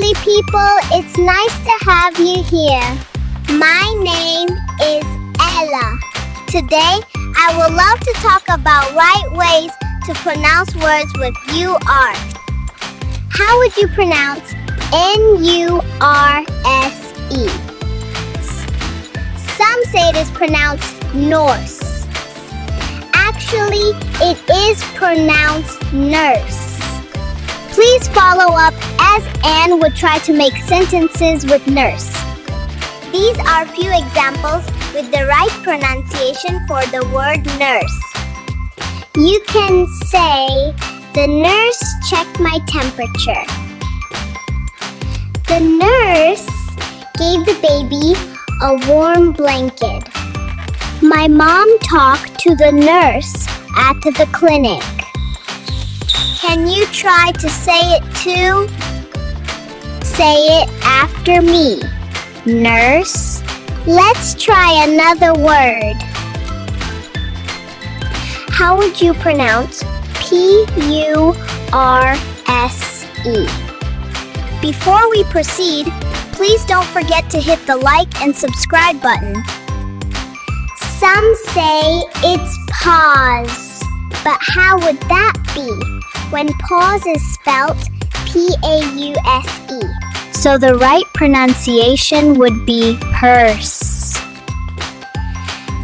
lovely people. It's nice to have you here. My name is Ella. Today, I would love to talk about right ways to pronounce words with UR. How would you pronounce N-U-R-S-E? Some say it is pronounced Norse. Actually, it is pronounced nurse. Please follow up as Anne would try to make sentences with nurse. These are few examples with the right pronunciation for the word nurse. You can say, the nurse checked my temperature. The nurse gave the baby a warm blanket. My mom talked to the nurse at the clinic. Can you try to say it too? Say it after me. Nurse. Let's try another word. How would you pronounce P-U-R-S-E? Before we proceed, please don't forget to hit the like and subscribe button. Some say it's pause, but how would that be when pause is spelt P-A-U-S-E? So the right pronunciation would be purse.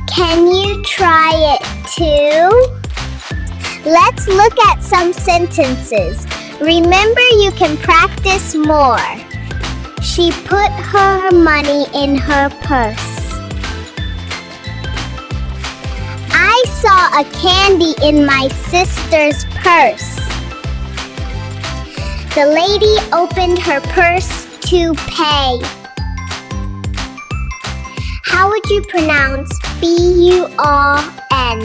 Can you try it too? Let's look at some sentences. Remember, you can practice more. She put her money in her purse. I saw a candy in my sister's purse. The lady opened her purse to pay. How would you pronounce B-U-R-N?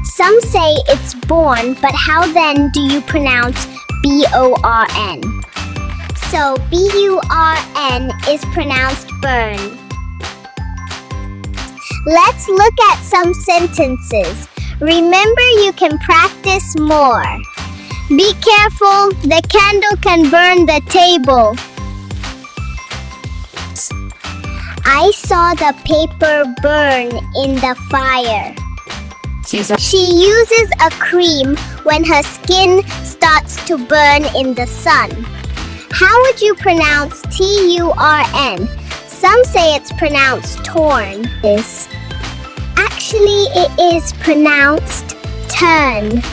Some say it's born, but how then do you pronounce B-O-R-N? So B-U-R-N is pronounced burn. Let's look at some sentences. Remember, you can practice more. Be careful, the candle can burn the table. I saw the paper burn in the fire. She uses a cream when her skin starts to burn in the sun. How would you pronounce T-U-R-N? Some say it's pronounced torn. Actually, it is pronounced turn.